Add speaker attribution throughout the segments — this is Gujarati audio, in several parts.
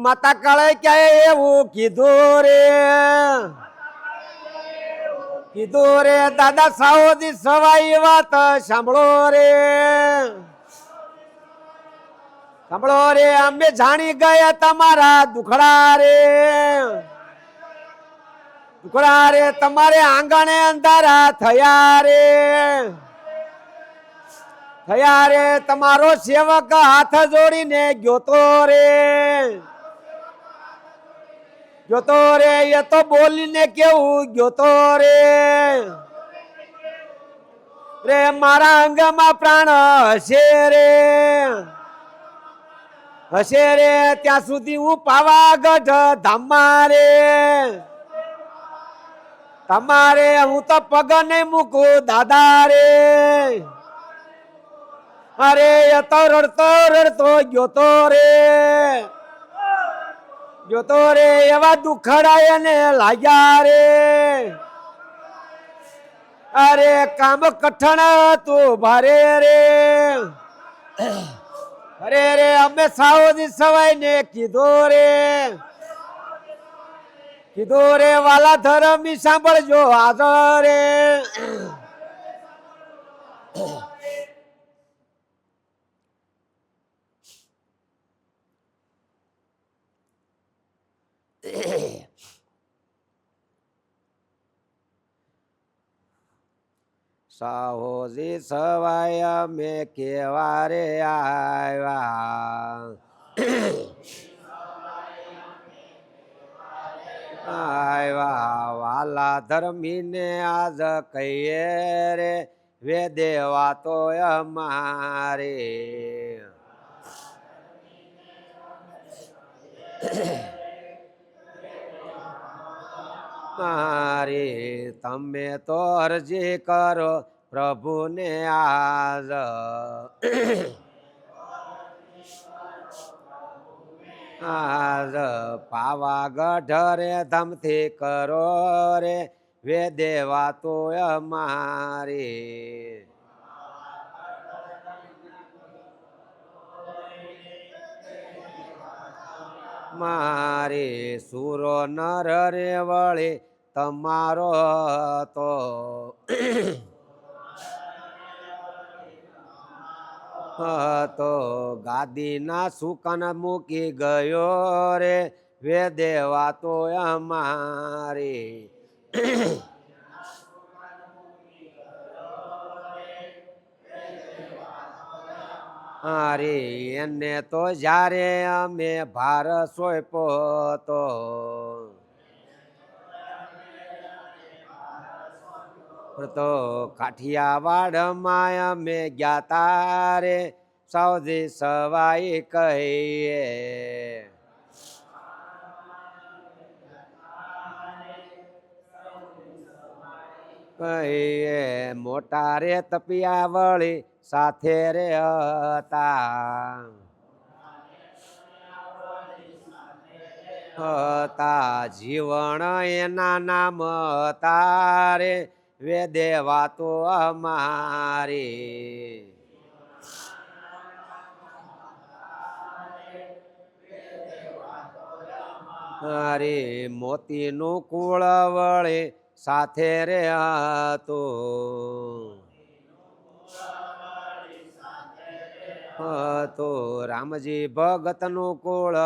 Speaker 1: માતા કાળે ક્યાંય એવું કીધું રે, કીધું રે દાદા સાઓજી સવાઈ વાત સાંભળો રે, સાંભળો રે અમે જાણી ગયા તમારા દુખડા રે, દુખડા રે તમારે આંગણે અંધારા થયા રે, થયા રે તમારો સેવક હાથ જોડીને ગયોતો રે, ગયોતો રે એ તો બોલીને કેવું ગયોતો રે, રે મારા અંગમાં પ્રાણ હશે રે, હશે રે ત્યાં સુધી હું પાવાગઢ ધામમાં રે, તમારે હું તો પગ નહીં મૂકું દાદા રે, અરે એ તો રડતો રડતો ગયોતો રે, ગયોતો રે એવા દુખડા એને લાગ્યા રે, અરે કામ કઠણ તું ભારે રે, અરે રે અમે સાવજી સવાઈ ને કીધું રે, કીધું રે વાલા ધરમી સાંભળજો હાજર રે, સાહોજી સવાય અમે કેવા રે આવ્યા, આવ્યા વાલા ધર્મીને આજ કહીએ રે વેદે વાતો અમારે, મારી તમે તો અરજી કરો પ્રભુને આજ, આજ પાવાગઢ રે ધમથી કરો રે વેદે વાતો અમારી, મારી સુરો નર રે વળી તમારો તો, તો ગાદીના સુકન મૂકી ગયો રે વેદે વાતો અમારી, અરે એને તો જ્યારે અમે ભાર સોંપો તો કાઠિયાવાડમાં અમે ગયા તારે સાવજી સવાઈ કહીએ, કહીએ મોટા રે તપિયા વળી સાથે રે હતા, હતા જીવણ એના નામ તારે વેદે વાતો અમારી, અરે મોતીનું કુળ વળે સાથે રે હતું, તો રામજી ભગતનું કુળ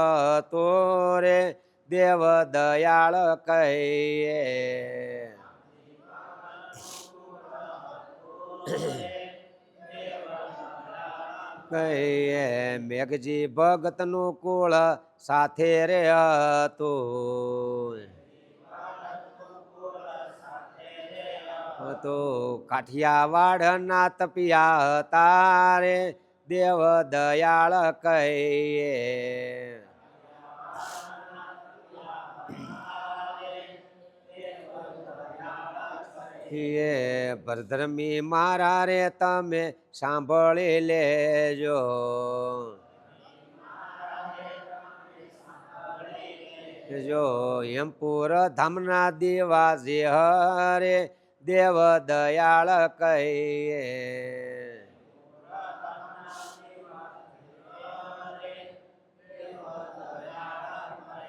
Speaker 1: તો રે દેવ દયાળ કહીએ, કહીએ મેઘજી ભગતનું કુળ સાથે રે હતું, તો કાઠિયાવાડ ના તપિયા હતા રે દેવ દયાળ કહીએ, ભરધર્મી મારા રે તમે સાંભળી લેજો, જો યમપુર ધામના દેવા જે હરે દેવ દયાળ કહીએ,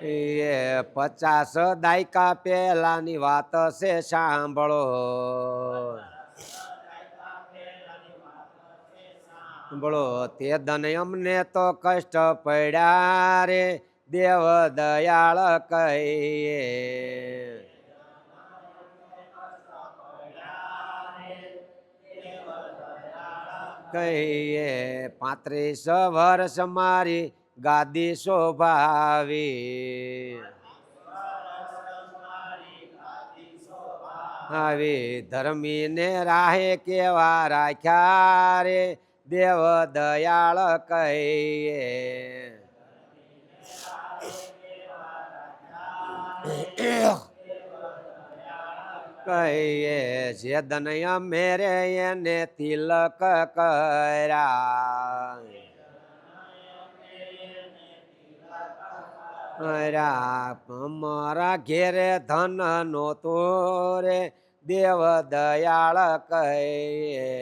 Speaker 1: એ 50 દાયકા પહેલાની વાત છે સાંભળો. બોલો તે દન અમને તો કષ્ટ પડ્યા રે દેવ દયાળ કહીએ. કહીએ 35 વર્ષ મારી ગાદી શોભાવી. આવી ધર્મીને રાહે કેવા રાખ્યા રે દેવ દયાળ કહીએ. કહીએ જે દનય મેરે એને તિલક કર્યા. મારા ઘેરે ધન નો તો રે દેવ દયાળ કહીએ.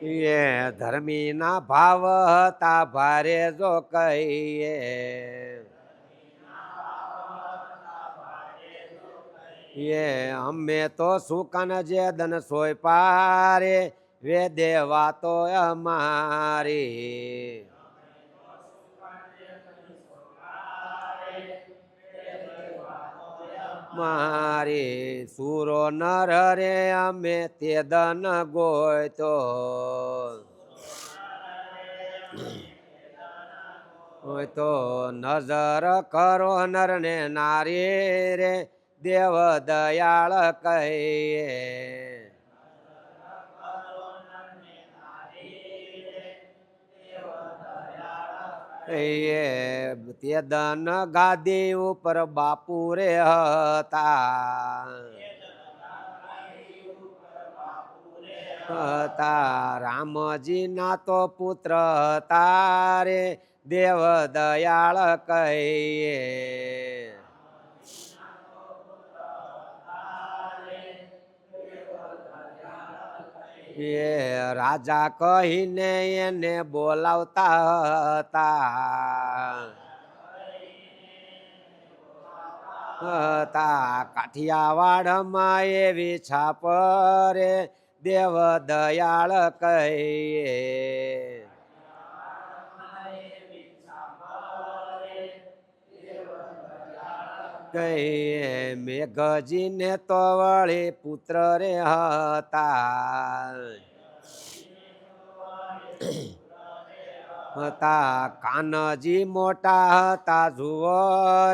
Speaker 1: એ ધર્મી ના ભાવ હતા ભારે જો કહીએ. એ અમે તો સુકન જે દન સોય પારે વે દેવા તો અમારી. મારી સુરો નર રે અમે તે દન ગોયતો. હોય તો નજર કરો નર ને નારી રે દેવ દયાળ કહીએ. તે દન ગાદી ઉપર બાપુ રે હતા. રામજી ના તો પુત્ર હતા રે દેવ દયાળ કહીએ. એ રાજા કહીને એને બોલાવતા હતા. કાઠિયાવાડમાં એવી છાપ રે દેવ દયાળ કહીએ. કહીએ મેઘજી ને તો વળી પુત્ર રે હતા. કાનજી મોટા હતા જુઓ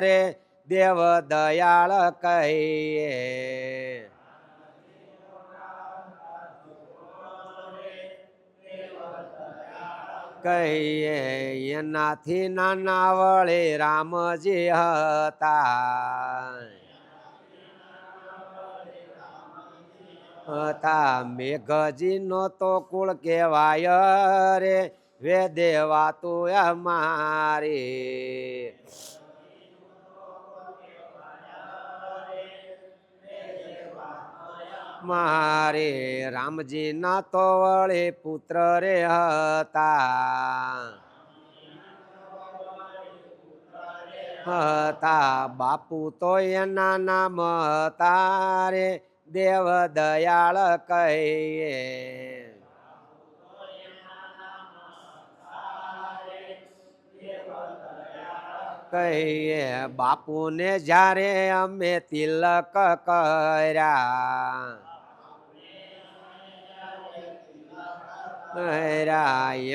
Speaker 1: રે દેવ દયાળ કહીએ. કહીએ એનાથી નાના વળે રામજી હતા. મેઘજી નો તો કુળ કેવાય રે વે દેવા તું અમારી. મારે રામજી ના તો વળે પુત્ર રે હતા. બાપુ તો એના નામ હતા રે દેવ દયાળ કહીએ. કહીએ બાપુ ને જ્યારે અમે તિલક કર્યા.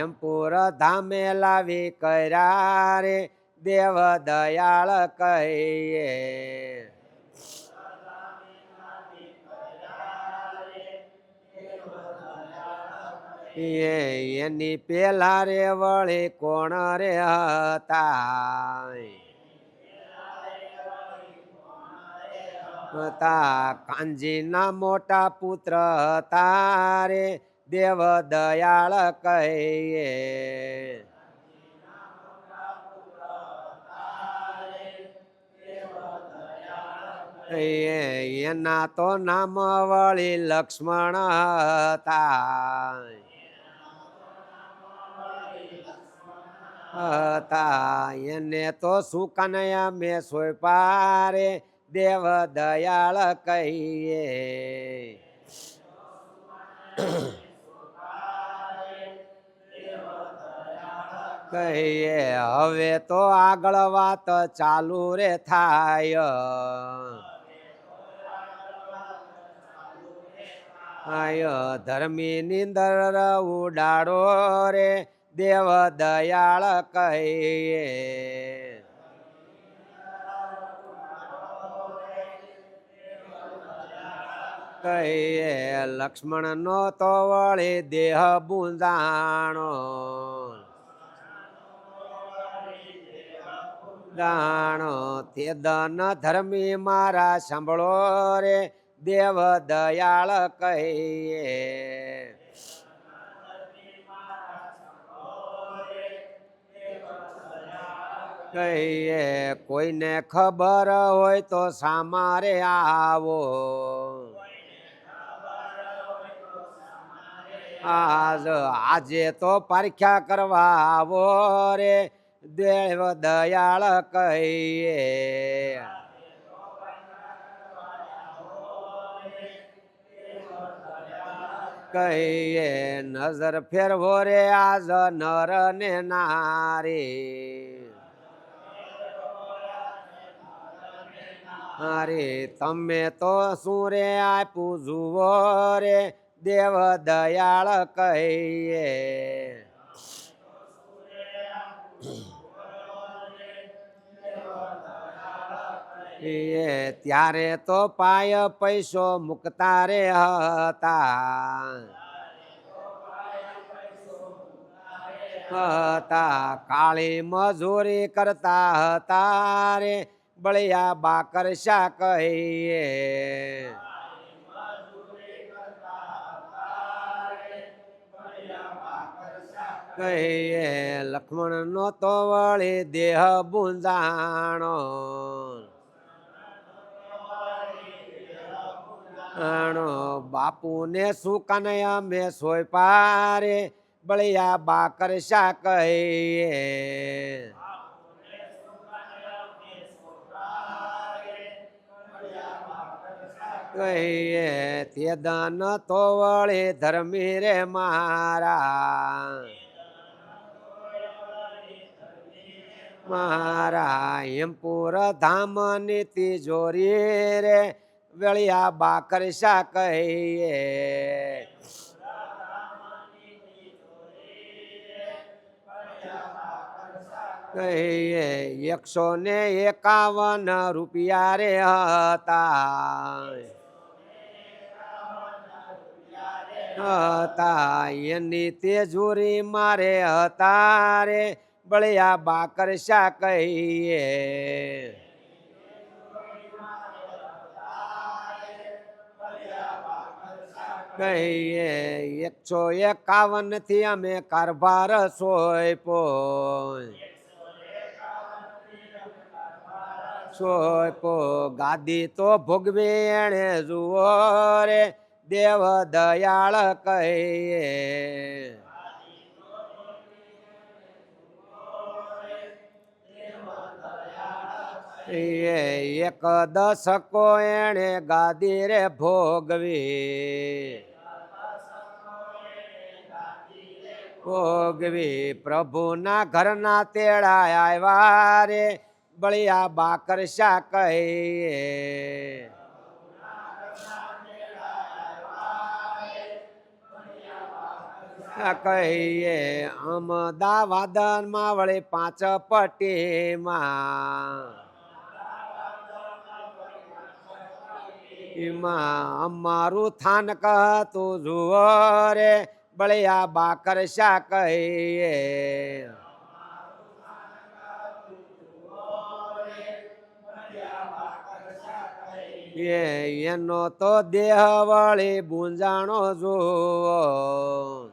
Speaker 1: એમપુર ધામે લાવી કર્યા રે દેવ દયાળ કહીએ. એની પેલા રે વળે કોણ રે હતા. કાંજી ના મોટા પુત્ર હતા રે દેવ દયાળ કહીએ. એના તો નામ વળી લક્ષ્મણ હતા. હતા એને તો સુકનયા મેં સોયપા રે દેવ દયાળ કહીએ કહીએ હવે તો આગળ વાત ચાલુ રે થાય આય ધર્મી નિંદર ઉડાડો રે દેવ દયાળ કહીએ કહીએ લક્ષ્મણ નો તો વળી દેહ બુંદાણો દાણો તે દન ધર્મી મારા સાંભળો રે દેવ દયાળ કહીએ કહીએ કોઈને ખબર હોય તો સામારે આવો આજે તો પરીક્ષા કરવા આવો રે દેવ દયાળ કહીએ કહીએ નજર ફેરવો રે આજ નર ને નારી અરે તમે તો શું રે આપ્યું જુઓ રે દેવ દયાળ કહીએ ત્યારે તો પાય પૈસો મુકતા રે હતા કાળી મજૂરી કરતા હતા રે બળિયા બાકર શા કહીએ કહીએ લક્ષ્મણ નો તો વળી દેહ બુંજાણો બાપુ ને સુકનયા મેં સોયપા રે બળિયા બાકર શા કહીએ કહીએ તે દાન તો વળી ધર્મી રે મારા હેમપુર ધામ ની તિજોરી રે વેળિયા બાકર શા કહીએ કહીએ 151 રૂપિયા રે હતા એની તેજુરી મારે હતા રે બળિયા બાકર શા કહીએ કહીએ 151 થી અમે કારભાર સોયપો ગાદી તો ભોગવે એને જુઓ રે દેવ દયાળ કહીએ એક દશકો એને ગાદી રે ભોગવી પ્રભુના ઘરના તેડા આવ્યા રે બળિયા બાકર શા કહીએ કહીએ અમદાવાદ માં વળી 5 પટ્ટીમાં અમારું થાન કહતું જુઓ રે બળિયા બાકર શા કહીએ એનો તો દેહ વળી બુંજાણો જુઓ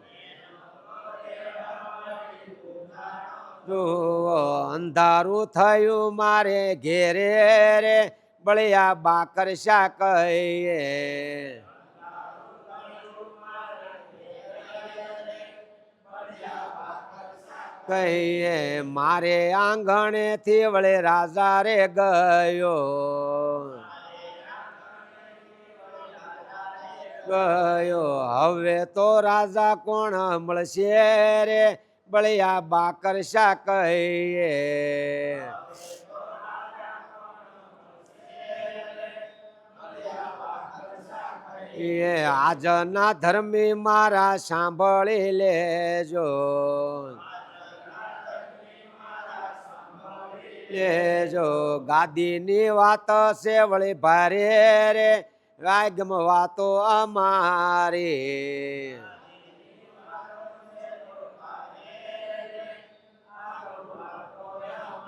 Speaker 1: અંધારું થયું મારે ઘેરે રે બળિયા બાકર શા કહીએ કહીએ મારે આંગણે થી વળે રાજા રે ગયો ગયો હવે તો રાજા કોણ મળશે રે બળિયા બાકરશા કહીએ એ આજના ધર્મી મારા સાંભળી લેજો લેજો ગાદીની વાત છે વળી ભારે રે વાગમ વાતો અમારી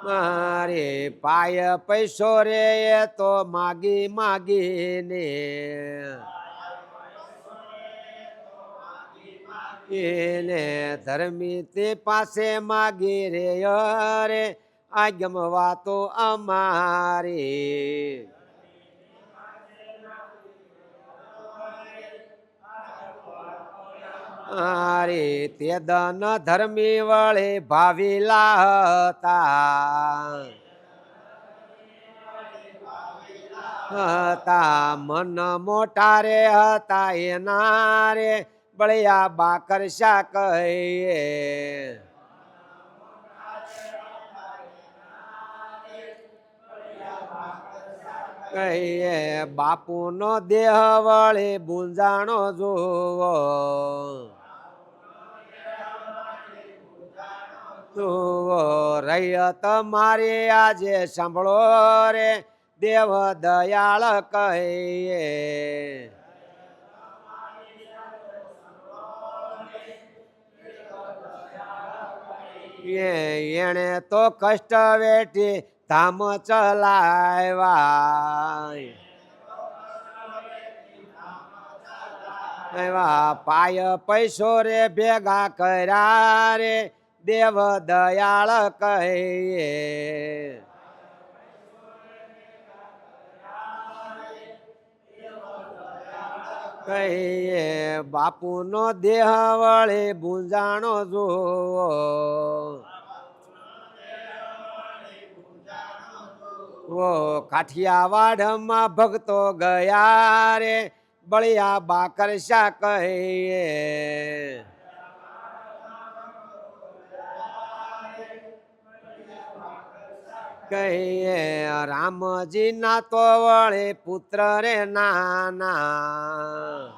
Speaker 1: મારે પાય પૈસો રે એ તો માગી માગીને એને ધર્મી તે પાસે માગી રે રે આગમ વાતો અમારી અરે તે દન ધર્મી વળે ભાવિલા હતા મન મોટા રે હતા એના રે બળિયા બાકરશા કહીએ કહીએ બાપુ નો દેહ વળે બુંજાણો જોવો રૈયત મારે આજે સાંભળો રે દેવ દયાળ કહીએ એને તો કષ્ટ વેઠી ધામ ચલાવ્યા પાય પૈસો રે ભેગા કર્યા રે દેવ દયાળ કહીએ કહીએ બાપુ નો દેહ વળે બુંજાણો જોવો કાઠિયાવાડમાં ભક્તો ગયા રે બળિયા બાકરશા કહીએ કહીએ રામજી ના તો વળે પુત્ર રે નાના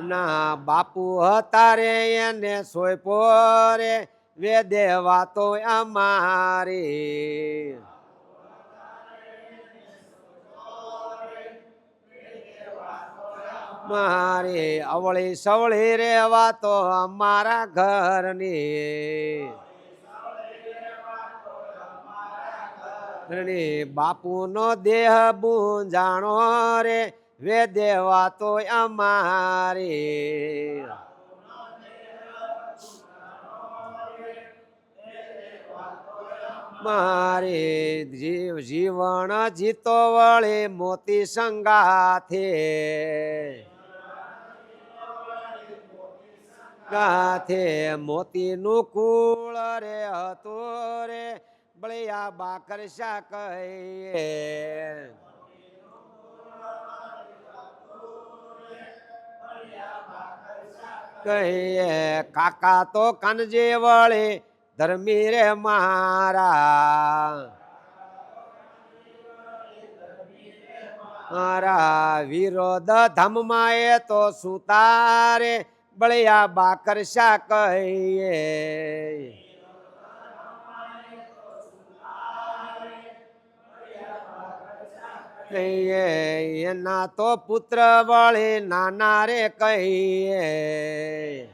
Speaker 1: ના બાપુ હતા રે એને સોયપો રે વેદે વાતો અમારી મારી અવળી સવળી રે વાતો અમારા ઘરની બાપુ નો દેહ બુંજાણો રે વેદે વાતો અમારી મારે જીવન જીતો વળે મોતી સંગાથે ગાથે મોતી નું કુળ રે હતો રે બળિયા બાકરશા કહીએ કહીએ કાકા તો કનજે વળે ધર્મી રે મારા વિરોધ ધમમાં એ તો સુતારે બળિયા બાકરશા કહીએ કહીએ એના તો પુત્ર વળે નાના રે કહીએ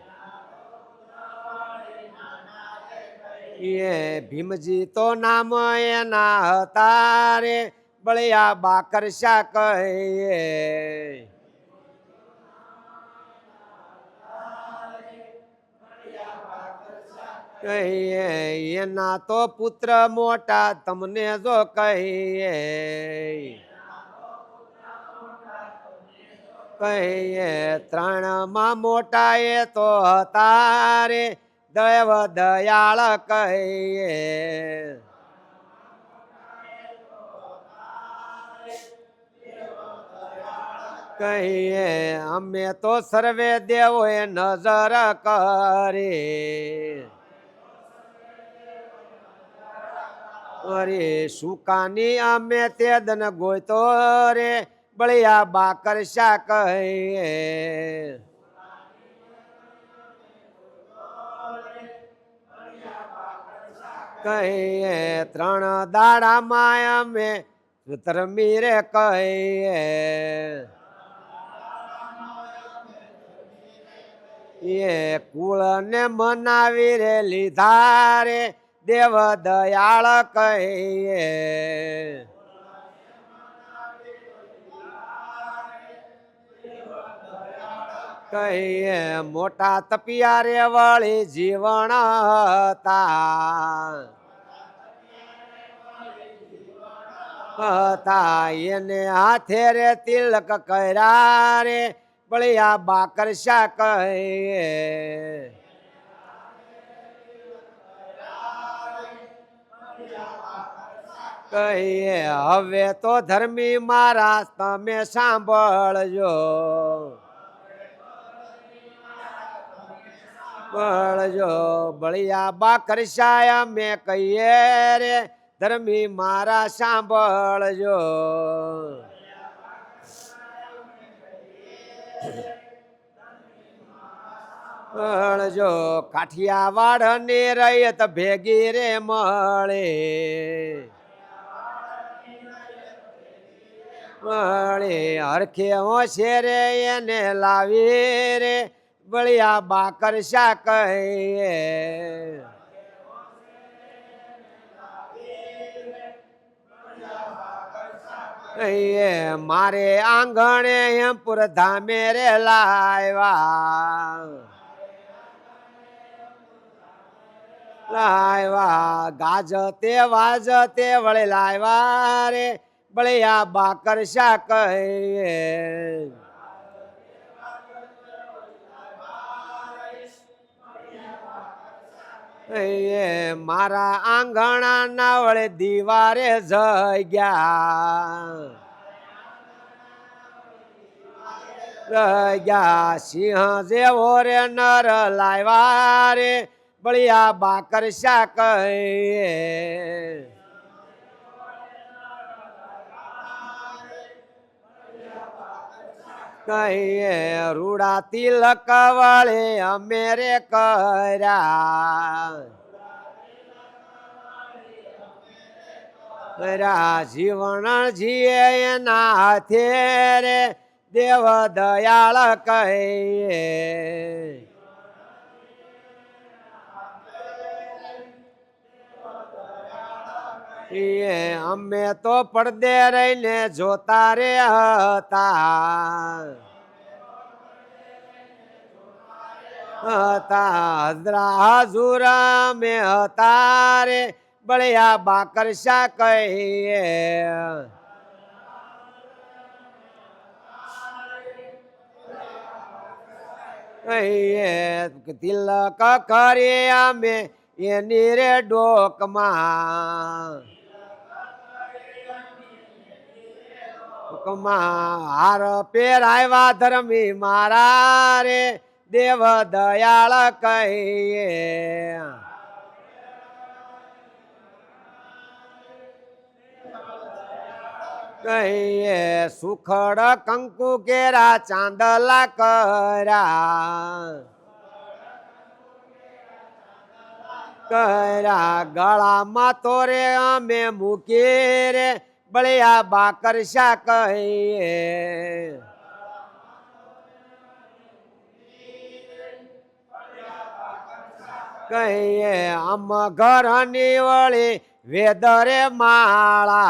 Speaker 1: ભીમજી તો નામ એના હતા રે બળિયા બાકરશા કહીએ કહીએ એના તો પુત્ર મોટા તમને જો કહીએ કહીએ ત્રણમાં મોટા એ તો હતા રે દેવ દયાળ કહીએ કહીએ અમે તો સર્વે દેવોએ નજર કરી અરે સુકાની અમે તે દન ગોયતો રે બળિયા બાકર શા કહીએ કહીએ ત્રણ દાડામાં અમે ધર્મી રે કહીએ એ કુળ ને મનાવી રે લીધા રે દેવ દયાળ કહીએ કહીએ મોટા તપિયા રે વળી જીવન હતા એને હાથે રે તિલક કર્યા રે બળિયા બાકર શા કહીએ કહીએ હવે તો ધર્મી મારા તમે સાંભળજો બળજો બળિયા બાકર શા મેં કહીએ રે ધર્મી મારા સાંભળજો બળજો કાઠિયાવાડ ને રૈયત ભેગી રે મળે મળે હરખે હોશે રે એને લાવી રે બળિયા બાકર શા કહીએ કહીએ મારે આંગણે હેમપુર ધામે રે લાવ્યા ગાજતે વાજતે વળે લાવ્યા રે બળિયા બાકર શા કહીએ મારા આંગણા ના વળે દીવારે જગ્યા સિંહ જેવો રે નર લાવ્યા રે બળિયા બાકર શા કહીએ કહીએ રૂડા તિલક વળે અમે રે કર્યા જીવન જીએ એના હાથે રે દેવ દયાળ કહીએ અમે તો પડદે રહીને જોતા રે હતા હજુર અમે હતા રે બળિયા બાકર શા કહીએ કહીએ તિલક કરીએ અમે એની રે ડોકમાં હાર પેરાવ્યા ધર્મી મારા રે દેવ દયાળ કહીએ કહીએ સુખડ કંકુ કેરા ચાંદલા કર્યા ગળામાં તો રે અમે મૂકી રે બળિયા બાકર શા કહીએ કહીએ આમ ઘરની વળી વેદરે માળા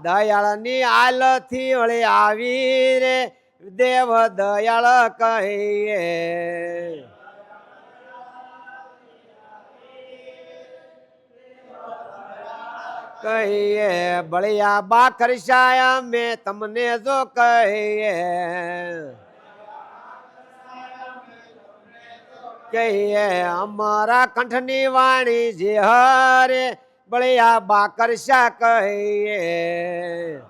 Speaker 1: દયાળની આલથી વળી આવી રે દેવ દયાળ કહીએ કહીએ બળિયા બાકર શાહ મેં તમને જો કહીએ કહીએ અમારા કંઠની વાણી જે હરે બળિયા બાકર શાહ કહીએ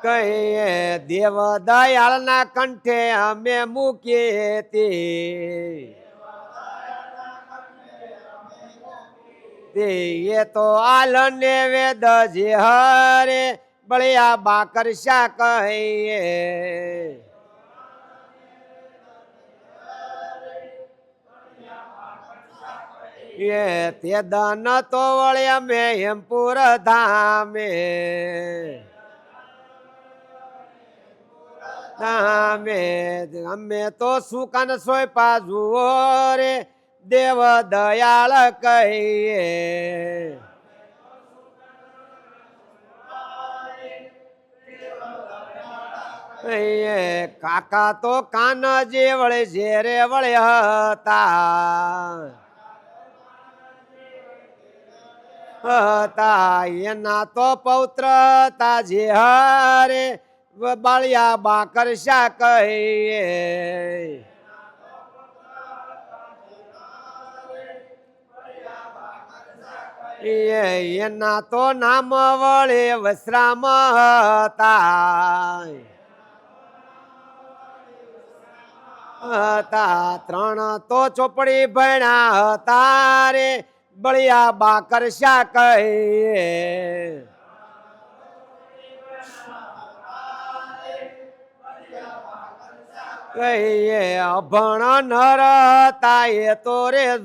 Speaker 1: કહીએ દેવ દયાળના કંઠે અમે મૂકીએ તે એ તો આલને વેદ જે હરે બળિયા બાકર શાહ કહીએ એ તે દન તો વળે અમે હેમપુર ધામે અમે તો સુકાન સોયપા જુઓ રે દેવ દયાળ કહીએ કાકા તો કાન જે વળે ઝેરે વળે હતા એના તો પૌત્ર તા જે હરે બળિયા બાકર શાહ કહીએ એના તો નામ વળે વસરામ હતા ત્રણ તો ચોપડી ભણ્યા હતા રે બળિયા બાકર શાહ કહીએ કહીએ અભણ નર હતા એ તો રે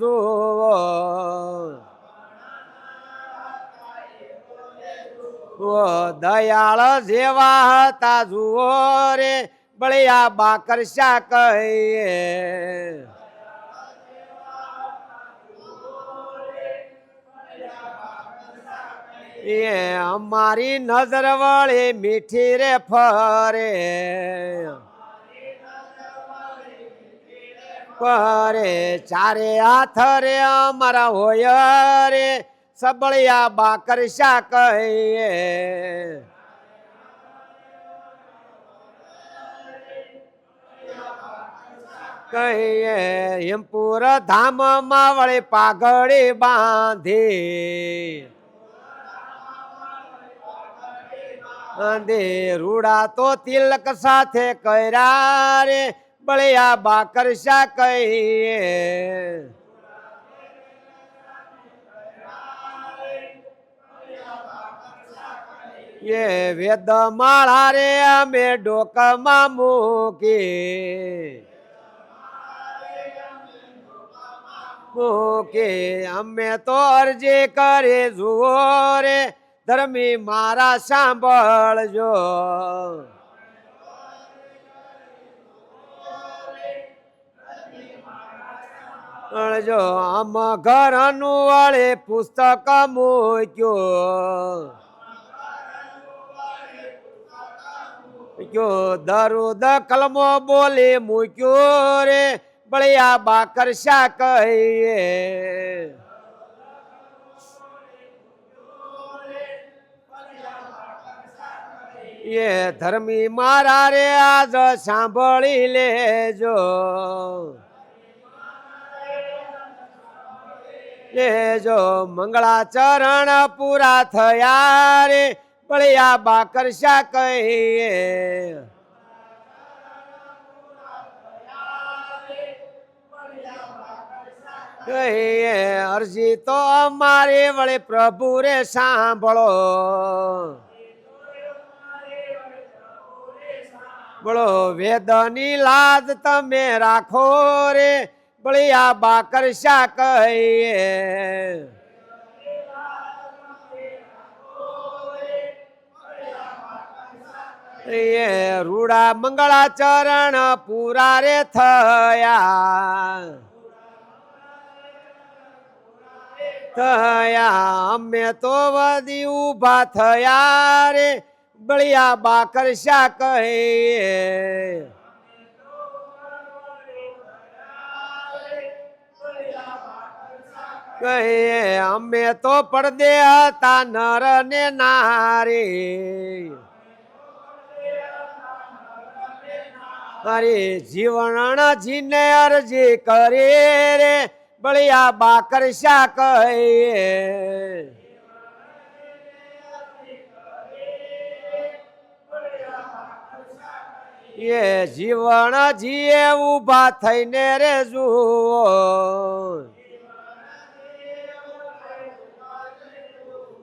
Speaker 1: જુઓ દયાળ જેવા હતા જુઓ રે બળિયા બાકર શાહ કહીએ એ અમારી નજર વળે મીઠી રે ફરે પરે ચારે હાથ રે અમારા હોય રે સબળિયા બાકર શાહ કહીએ કહીએ હેમપુર ધામમાં વળે પાઘડી બાંધી રૂડા તો તિલક સાથે કર્યા રે બળિયા બાકર શાહ કહીએ એ વેદ માળા રે અમે ડોકમાં મૂકે અમે તો અરજી કરે જુઓ રે ધર્મી મારા સાંભળજો આમ ઘરનું વળે પુસ્તક મૂક્યો દરુદ કલમો બોલે મૂક્યો રે બળિયા બાકર શાહ કહીએ એ ધર્મી મારા રે આજ સાંભળી લેજો જો મંગળાચરણ પૂરા થયા રે બળિયા બાકર શાહ કહીએ કહીએ અરજી તો અમારે વળે પ્રભુ રે સાંભળો બોલો વેદની લાજ તમે રાખો રે બળિયા બાકર શાહ કહીએ રૂડા મંગળાચરણ પૂરા રે થયા અમે તો વધી ઉભા થયા રે બળિયા બાકર શાહ કહીએ કહીએ અમે તો પડદે હતા નર ને નારી અરે જીવન જીને અરજી કરે રે બળિયા બાકર શા કહીએ એ જીવન જીએ ઉભા થઈને રે જુઓ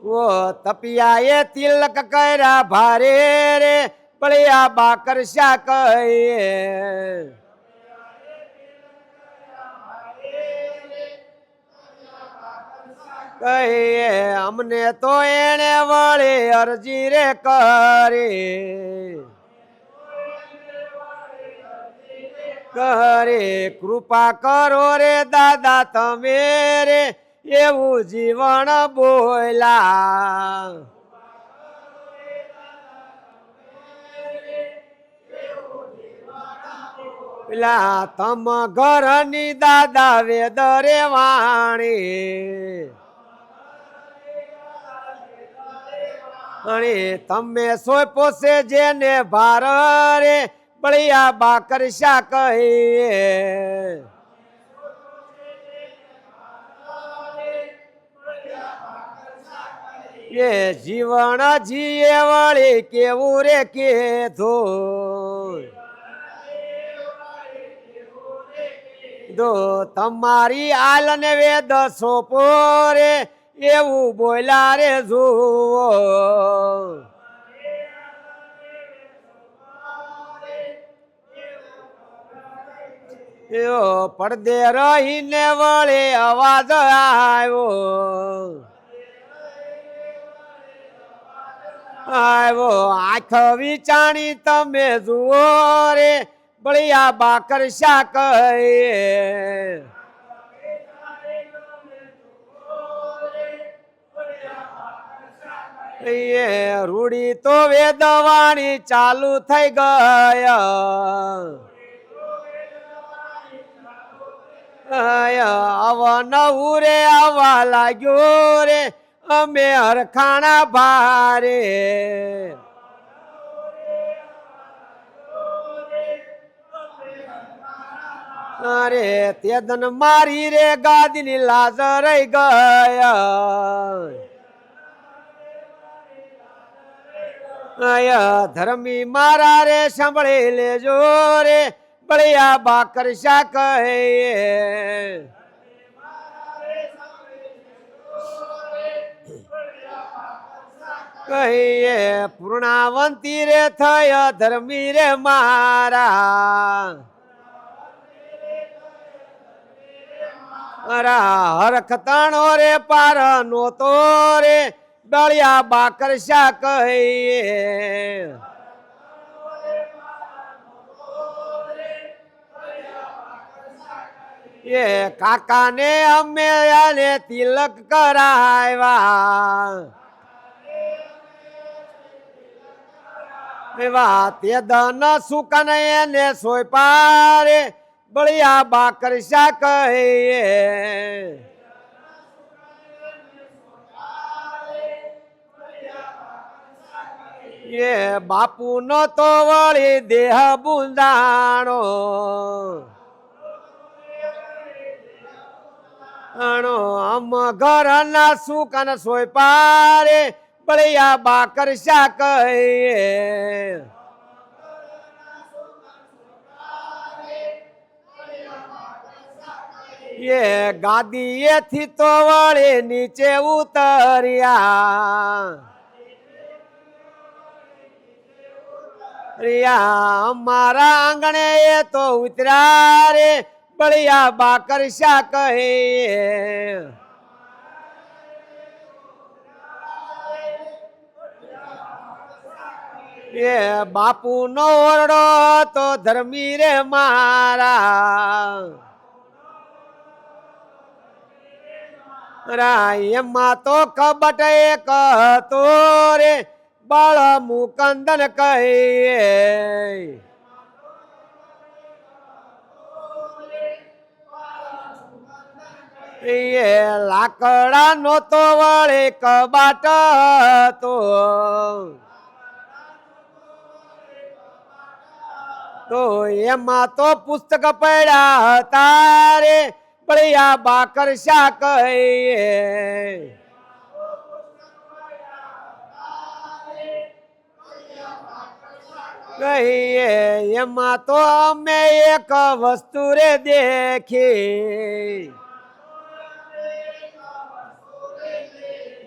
Speaker 1: ઓ તપિયા એ તિલક કર્યા ભારે રે બળિયા બાકર શા કહીએ કહીએ અમને તો એને વળી અરજી રે કરી કરે કૃપા કરો રે દાદા તમે રે એવું જીવન બોલા પેલા તમ ઘરની દાદા વેદ રે વાણી અને તમે સોય પોસે જેને ભાર રે બળિયા બાકર શા કહીએ એ જીવન જીએ વળી કેવું રે કેધું દો તમારી આલને વેદ સોપો રે એવું બોલ્યા રે જુઓ પડદે રહીને વળે અવાજ આવ્યો આંખ વિચાણી તમે જુઓ રે બળિયા બાકર શા કહીએ રૂડી તો વેદવાણી ચાલુ થઈ ગયા અવન ઉરે આવવા લાગ્યો રે અમે હરખાણા ભારે અરે તેદન મારી રે ગાદીની લાજ રહી ગયા ધર્મી મારા રે સાંભળી લેજો રે બળિયા બાકર શા કહીએ કહીએ પૂર્ણાવંતી રે થયા ધર્મી રે મારા હરખતાણો રે પાર નો તો રે બળિયા બાકર શા કહીએ એ કાકા ને અમે આને તિલક કરાવ્યા એવા તે દન સુકન એને સોય પારે બળિયા બાકર શા કહીએ એ બાપુ નો તો વળી દેહ બુંદાણો અમ ઘર ના સુકન સોય પારે બળિયા બાકર શા કહીએ એ ગાદી એથી તો વળે નીચે ઉતર્યા અમારા આંગણે એ તો ઉતર્યા રે બળિયા બાકર શા કહીએ એ બાપુ નો ઓરડો તો ધર્મી રે મારા એમાં તો કબટ એક હતો રે બાળ મુકંદન કહીએ એ લાકડા નો તો વળે કબાટ તો એમાં તો પુસ્તક પડ્યા હતા રે બળિયા બાકર શા કહીએ કહીએ એમાં તો અમે એક વસ્તુ રે દેખી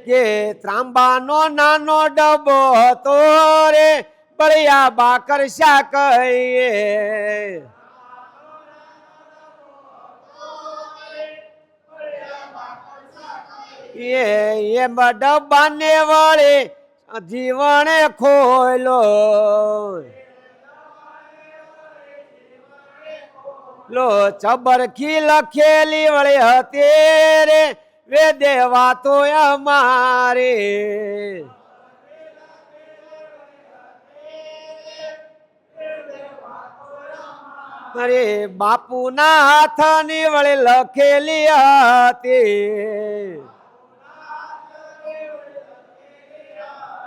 Speaker 1: કે ત્રાંબાનો નાનો ડબ્બો હતો રે બળિયા બાકર શા કહીએ એમ ડબ્બાને વળે જીવણે ખોયલો લો ચબરખી લખેલી વળી હતી રે વેદે વાતો અમારે અરે બાપુના હાથની વળી લખેલી હતી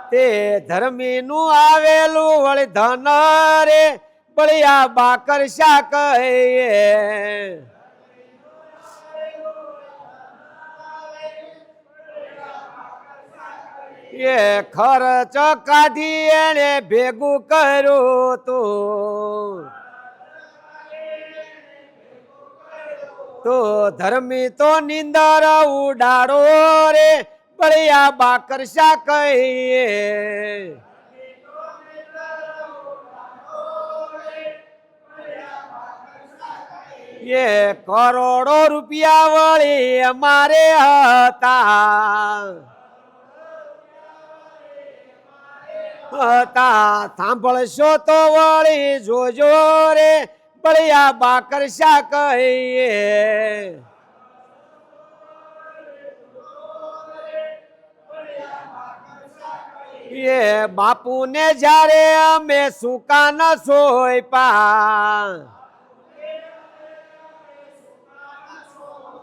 Speaker 1: તે ધર્મી નું આવેલું વળી ધન રે બળિયા બાકર શા કહીએ એ ખર્ચ કાઢી એને ભેગું કર્યું તું તો ધર્મી તો નિંદર ઉડાડો રે બળિયા બાકર શા કહીએ એ કરોડો રૂપિયા વળી અમારે હતા સાંભળશો તો વળી જોજો રે બળિયા બાકર શા કહીએ એ બાપુ ને જયારે અમે સુકા ન સોયપા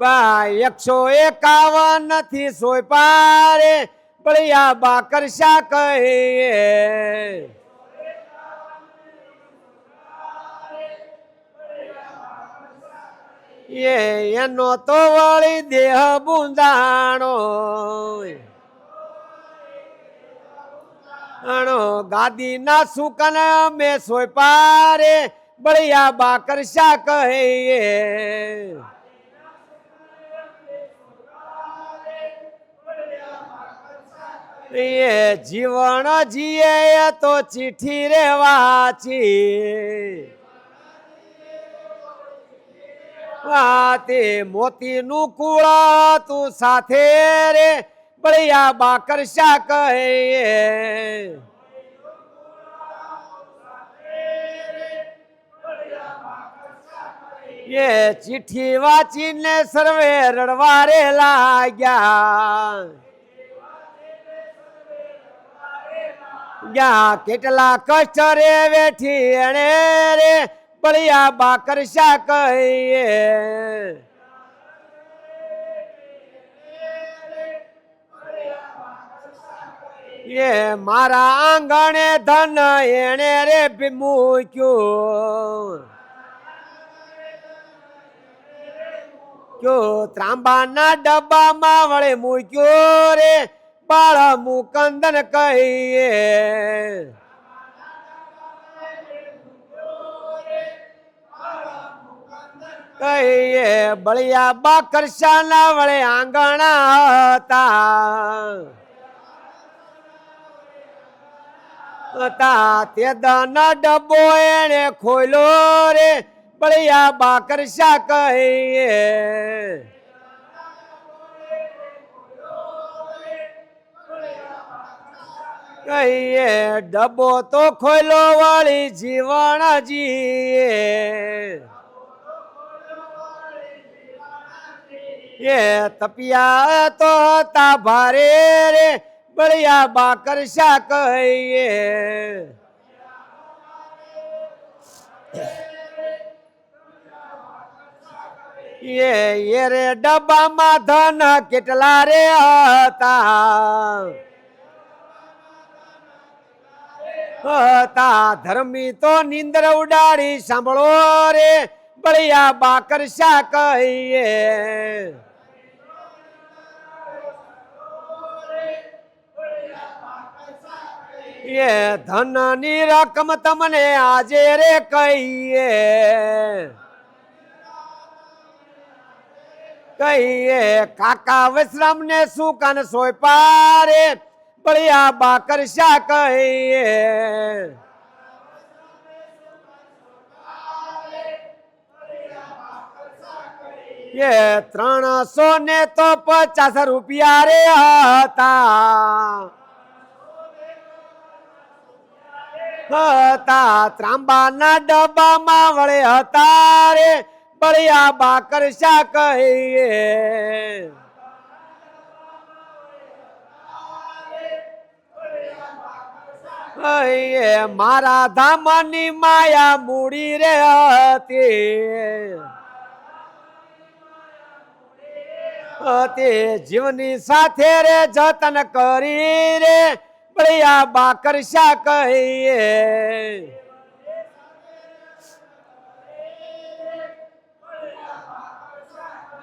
Speaker 1: 151 નથી સોયપા રે બળિયા બાકર શા કહીએ એનો તો વળી દેહ બુંદાણો ગાદી ના સુકન મેં સોયપા રે બળિયા બાકર શા કહીએ એ જીવન જીએ તો ચીઠી રે વાંચી તે મોતી નું કુળ તું સાથે રે બળિયા બાકર શા કહીએ એ ચીઠી વાંચીને સર્વે રડવારે લાગ્યા કેટલા કષ્ટ રે વેઠી એને રે બળિયા બાકર શા કહીએ એ મારા આંગણે ધન એને રે મૂક્યું ત્રાંબાના ડબ્બામાં વળે મૂક્યો રે બાળ મુકંદન કહીએ બળિયા બાકર શા ના વળે આંગણા હતા તે દન ડબ્બો એને ખોલો રે બળિયા બાકર શા કહીએ ડબ્બો તો ખોલો વળી જીવન જીએ તપિયા તો હતા ભારે રે બળિયા બાકર શા કહીએ એ રે ડબ્બામાં ધન કેટલા રે હતા ધર્મી તો નિંદર ઉડાડી સાંભળો રે બળિયા બાકર શા કહીએ એ ધન ની રકમ તમને આજે રે કહીએ કહીએ કાકા વિશ્રામ ને સુકાન સોયપા રે બળિયા બાકર શા કહીએ એ 300 ને તો 50 રૂપિયા રે હતા ત્રાંબાના ડબ્બામાં વળે હતા રે બળિયા બાકર શા કહીએ મારા ધામની માયા મૂડી રે હતી જીવની સાથે રે જતન કરી રે બળિયા બાકર શા કહીએ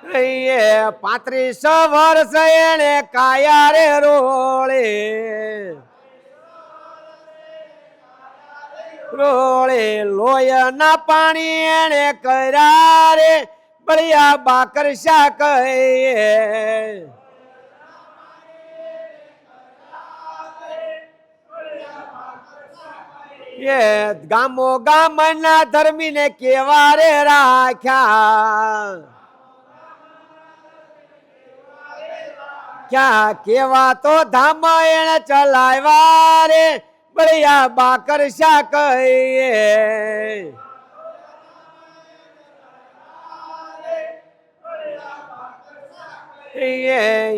Speaker 1: 35 વર્ષ એને કાયા રે રોળે લોયના પાણી એને કર્યા રે બળિયા બાકર શા કહીએ એ ગામો ગામના ધર્મીને કેવા રે રાખ્યા ક્યાં કેવા તો ધામ એને ચલાવ્યા રે બળિયા બાકર શા કહીએ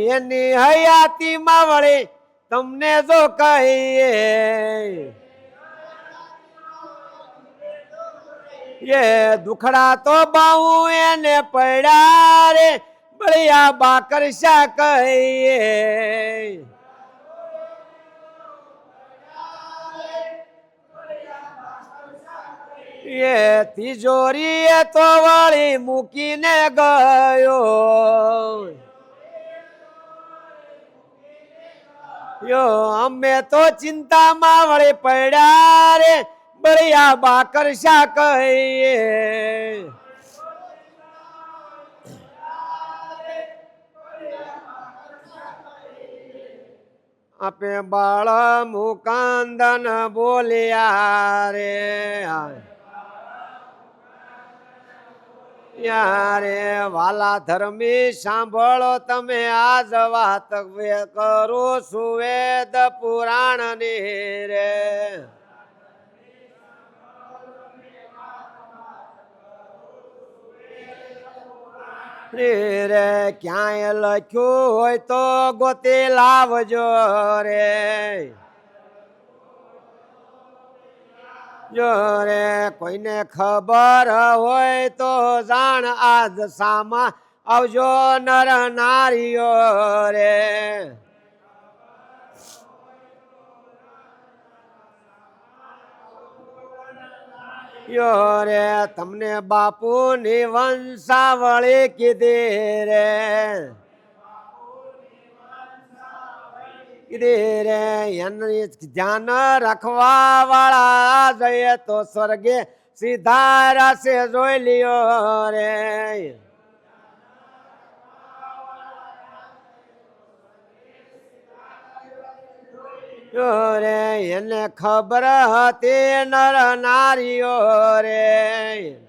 Speaker 1: એની હયાતી માં વળી તમને જો કહીએ એ દુખડા તો બાહુ એને પડ્યા રે બળિયા બાકર શા કહીએ એ તિજોરી એ તો વળી મૂકીને ગયો અમે તો ચિંતામાં વળી પડ્યા રે બળિયા બાકર શા કહીએ આપે બાળ મુકાંદન બોલ્યા રે યારે વાલા ધર્મી સાંભળો તમે આજ વાત કરો સુવેદ પુરાણ ની રે રે ક્યાંય લખ્યું હોય તો ગોતી લાવજો રે જો રે કોઈને ખબર હોય તો જાણ આજ સામા આવજો નર નારીઓ રે યો રે તમને બાપુ ની વંશાવળી કીધી રે રે એની ધ્યાન રાખવા વાળા જઈએ તો સ્વર્ગે સીધા રાશે જોઈ લ્યો રે રે એને ખબર હતી નર નારીઓ રે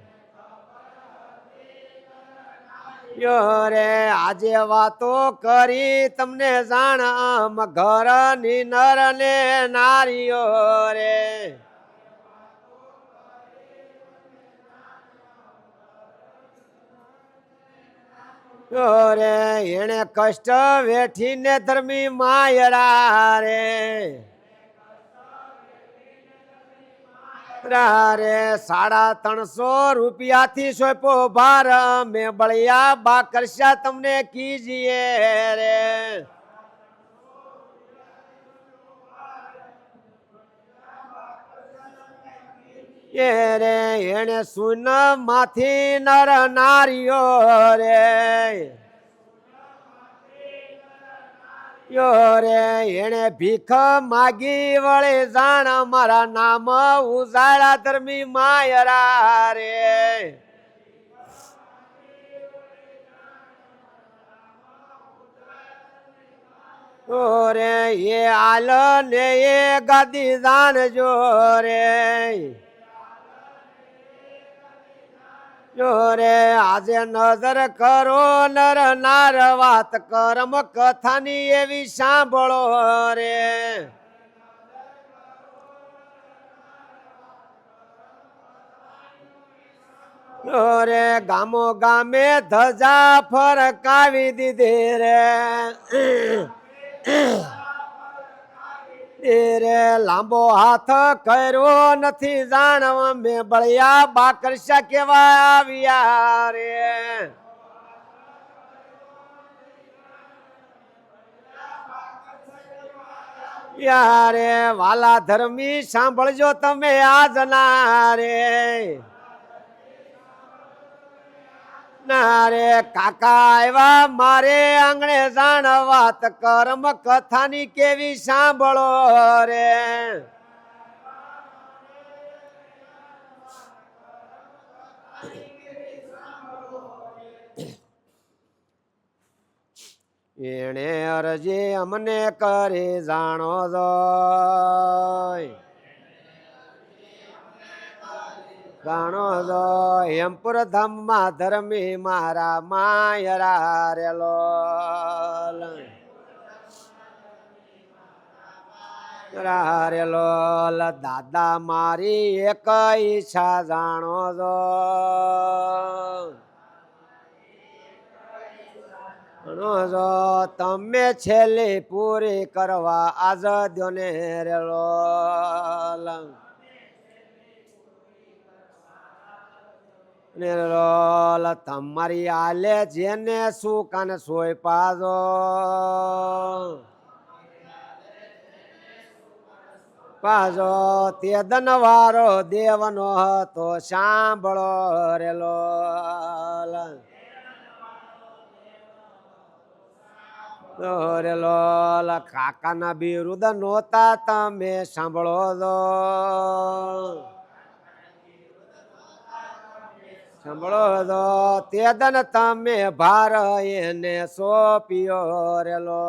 Speaker 1: રે આજે વાતો કરી તમને જાણ આમ ઘર ની નર ને નારીઓ રે રે એને કષ્ટ વેઠીને ધર્મી માયરા રે રે 350 રૂપિયાથી સોપો ભાર મેં બળિયા બા કરશા તમને કીજીએ રે એ રે એને સુન માથી નર નારીઓ રે યો રે એને ભીખ માગી વળે જાણ મારા નામ ઉજાળા ધર્મી માયરા રે રે એ આલ ને એ ગાદી જાણજો રે રે આજે નજર કરો નર નાર વાત કરમ કથાની એવી સાંભળો રે રે ગામો ગામે ધજા ફરકાવી દીધી રે રે લાંબો હાથ કર્યો નથી જાણવા મેં બળિયા બાકરશા કેવા આવ્યા રે યારે વાલા ધર્મી સાંભળજો તમે આજના રે ના રે કાકા આવ્યા મારે આંગણે જાણ વાત કર્મ કથાની કેવી સાંભળો રે એને અરજી અમને કરી જાણો જો જાણો જો હેમપુર ધામમાં ધર્મી મારા માયરા રેલો રેલો દાદા મારી એક ઈચ્છા જાણો જો જો તમે છેલ્લી પૂરી કરવા આજ દ્યોને રેલો તમારી આલે જેને શું કાને સોય પાજો પાજો તે દનવારો દેવનો હતો સાંભળો રેલો રેલો કાકાના બિરુદ નોતા તમે સાંભળો દો સાંભળો દો તે દન તમે ભાર એને સોંપ્યો રેલો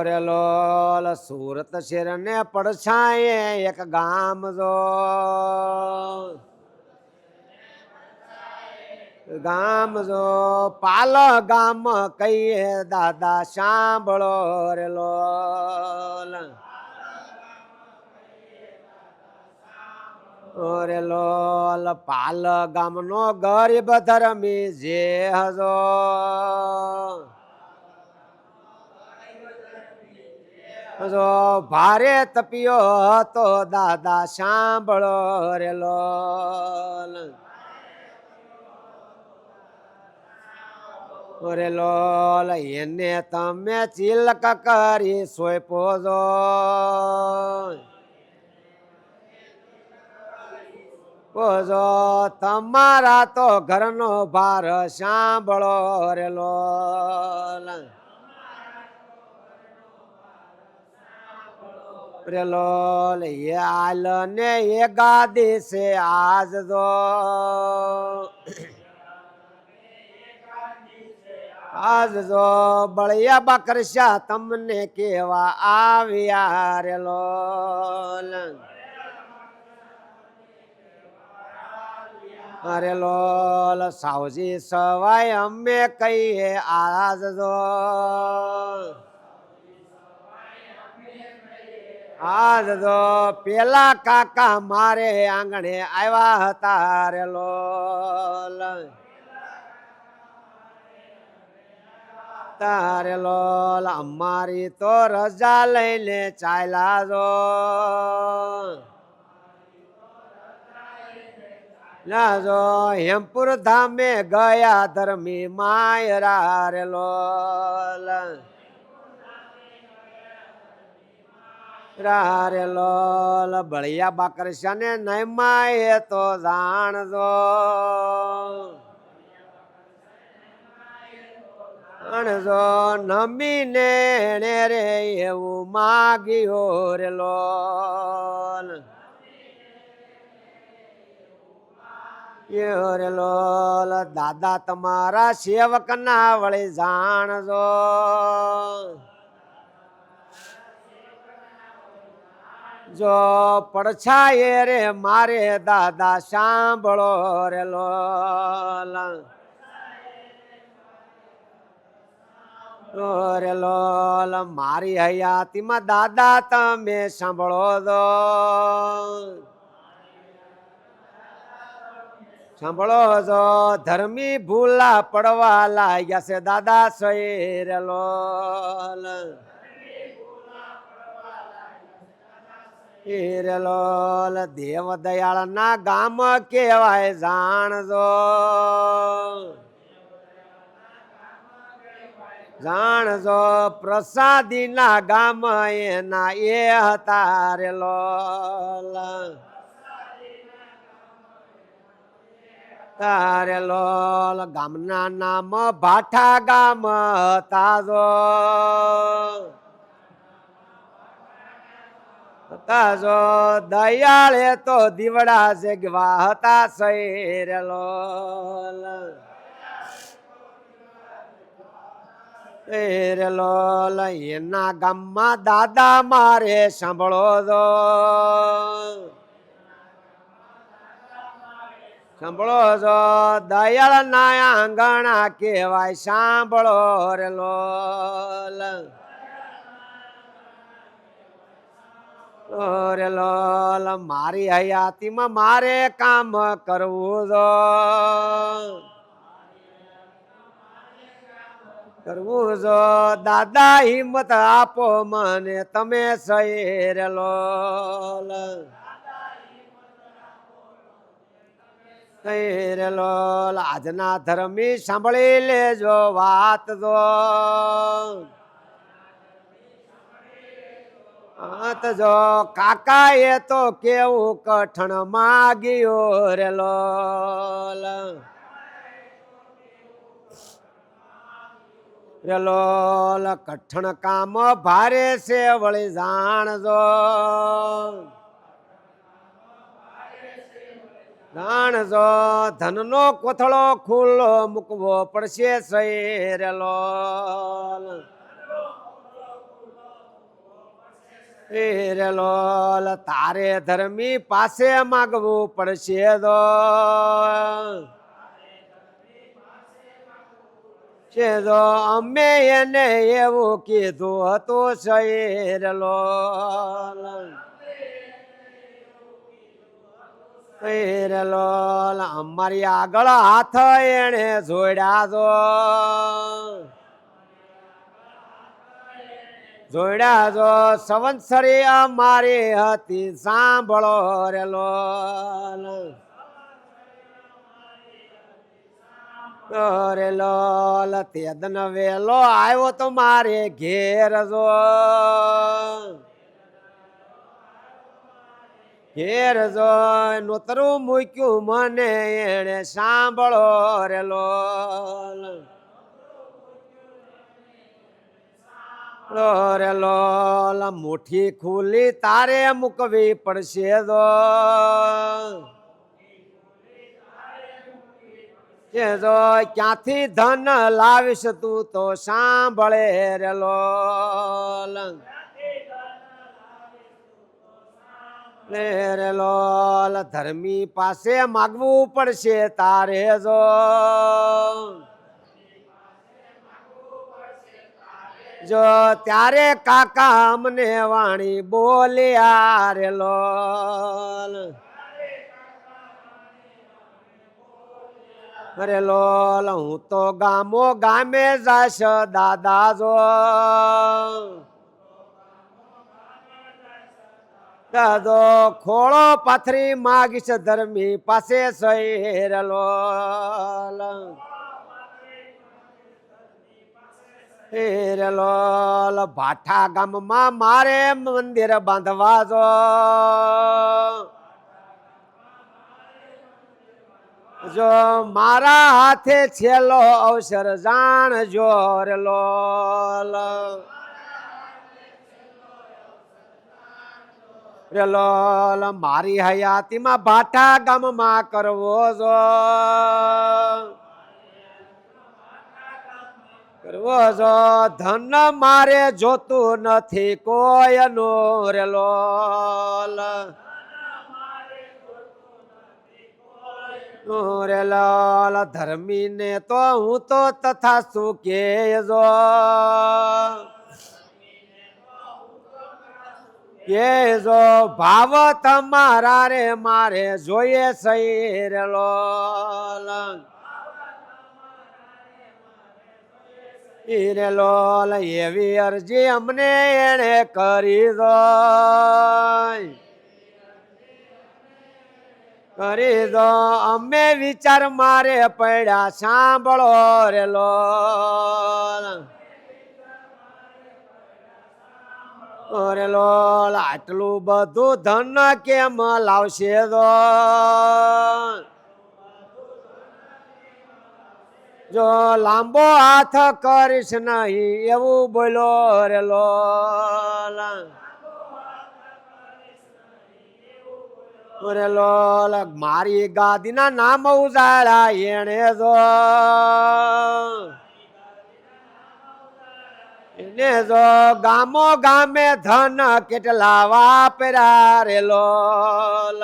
Speaker 1: રેલો સુરત શેર ને પડછાએ એક ગામ જો ગામ જો પાલ ગામ કહીએ દાદા સાંભળો રેલો રેલો પાલ ગામનો ગરીબ ધર્મી જે હજો જો ભારે તપિયો હતો દાદા સાંભળો રેલો રેલો એને તમે ચિલક કરી સોંપો જો જો તમારા તો ઘરનો ભાર સાંભળો રેલો રેલો એ આલ ને એ ગાદી છે આજ જો આજ જો બળિયા બકરશા તમને કેવા આવ્યા રેલો રેલો સાવજી સવાય અમે કહીએ આજ જો આજ જો પેલા કાકા મારે આંગણે આવ્યા હતા રેલો તારે લોલ અમારી તો રજા લઈને ચાલ્યા જો લાજો હેમપુર ધામે ગયા ધર્મી માયરા રે લોલ રે લોલ બળિયા બાકરશાને નહીં માય તો જાણજો અણજો નમીને રે એવું માગ્યો રે લોલ રે લોલ દાદા તમારા સેવક ના વળી જાણજો જો પડછાયે રે મારે દાદા સાંભળો રે લોલ રે લોલ મારી હયાતીમાં દાદા તમે સાંભળો દો સાંભળો છો ધર્મી ભૂલા પડવા લાગ્યા છે દાદા સૈર લોલ રે લોલ દેવ દયાળ ના ગામ કેવાય જાણજો જાણજો પ્રસાદી ના ગામ એના એ હતા રે લોલ તારે લોલ ગામના નામ ભાઠા ગામ તાજો તાજો દયાળે તો દીવડા જગવા હતા સૈર લોલ રે લોલ એના ગામમાં દાદા મારે સાંભળો દો સાંભળો છો દયાળ ના આંગણા કેવાય સાંભળો રે લોલ રે લોલ મારી હયાતીમાં મારે કામ કરવું જો કરવું જો દાદા હિંમત આપો મને તમે સૈર લોલ રે લોલ આજના ધર્મી સાંભળી લેજો વાત જો કાકા એ તો કેવું કઠણ માગ્યો રે લોલ રે લોલ કઠણ કામ ભારે છે વળી જાણજો જાણજો ધનનો કોથળો ખુલ્લો મૂકવો પડશે સૈર લોલ રે લોલ તારે ધર્મી પાસે માગવું પડશે તો અમે એને એવું કીધું હતું સૈર લોલ રે લોલ અમારી આગળ હાથ એને જોડ્યા જો સંવત્સરી અમારી હતી સાંભળો રે લોલ રે લોલ તેદન વેલો આવ્યો તો મારે ઘેર જો ઘેર જો નોતરું મૂક્યું મને એને સાંભળો રે લોલ રે લોલ મુઠ્ઠી ખુલી તારે મૂકવી પડશે જો ક્યાંથી ધન લાવીશ તું તો સાંભળે રે લોલ રે લોલ ધર્મી પાસે માગવું પડશે તારે જો ત્યારે કાકા અમને વાણી બોલ્યા રે લોલ અરે લોલ હું તો ગામો ગામે જાશ દાદા જો દાદો ખોળો પાથરી માગીશ ધર્મી પાસે શહેર લોલ લોલ ભાઠા ગામમાં મારે મંદિર બાંધવા જો જો મારા હાથે છેલ્લો અવસર જાણજો રે લોલ રે લોલ મારી હયાતીમાં ભાઠા ગામમાં કરવો જો કરવો જો ધન મારે જોતું નથી કોઈનું રે લોલ રે લાલ ધર્મી ને તો હું તો તથા શું કેજો કેજો ભાવ તમારા રે મારે જોઈએ સહી રે લોલ રે લોલ એવી અરજી અમને એને કરી દો કરી દો અમે વિચાર મારે પડ્યા સાંભળો રે લોલ રે લોલ આટલું બધું ધન કેમ લાવશે દો જો લાંબો હાથ કરીશ નહીં એવું બોલો રે લોલ રે લોલ મારી ગાદીના નામ ઉજાળા એને જો એને જો ગામો ગામે ધન કેટલા વાપર્યા રે લોલ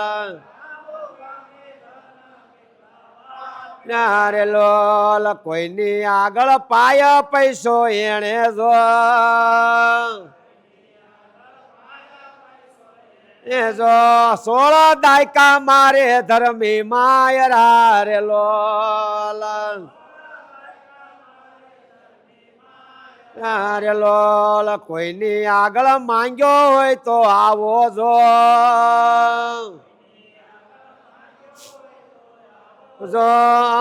Speaker 1: રે લોલ કોઈની આગળ પાય પૈસો એને જો એ જો 16 દાયકા મારે ધર્મી માયરા રે લોલ રે લોલ કોઈની આગળ માંગ્યો હોય તો આવો જો જો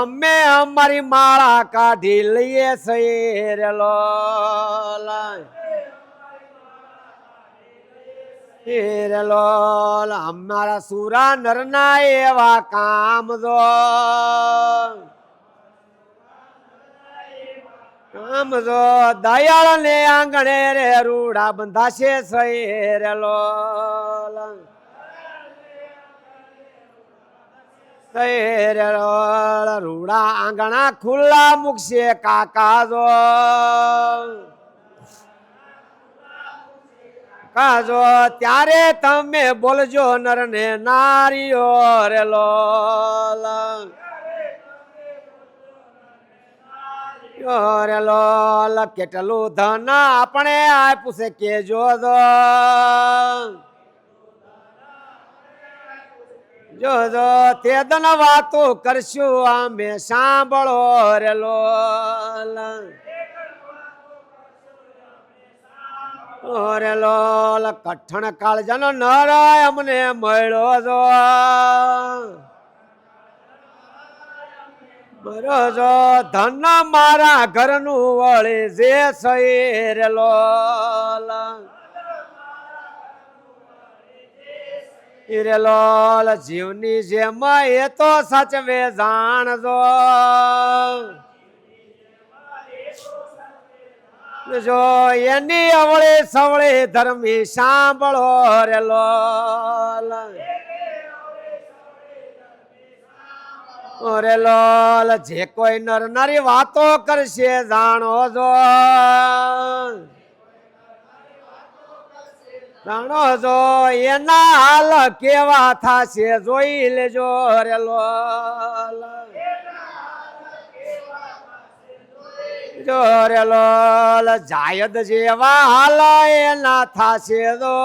Speaker 1: અમે અમારી માળા કાઢી લઈએ છીએ રે લોલ રે લોલ અમારા સુરા નરના એવા કામ જો કામ જો દયાળ ને આંગણે રે રૂડા બંધાશે સહી રે લોલ રે લોલ રૂડા આંગણા ખુલ્લા મૂકશે કાકા જો કાજો ત્યારે તમે બોલજો નર ને નારીઓ રે લોલ રે લોલ કેટલું ધન આપણે આપ્યું છે કેજો જો તે ધન વાતો કરશું અમે સાંભળો રે લોલ રે લોલ કઠણ કાળજાનો નર અમને મળ્યો જો બરો જો ધન મારા ઘરનું વળી જે સહી રે લોલ રે લોલ જીવની જેમ એ તો સાચવે જાણજો જો એની અવળે સવળે ધર્મી સાંભળો રે લોલ રે લોલ જે કોઈ નર નારી વાતો કરશે જાણો જો જાણો જો એના હાલ કેવા થાશે જોઈ લેજો રે લોલ જો રે લોલ જાયદ જેવા હાલ એના થાશે જો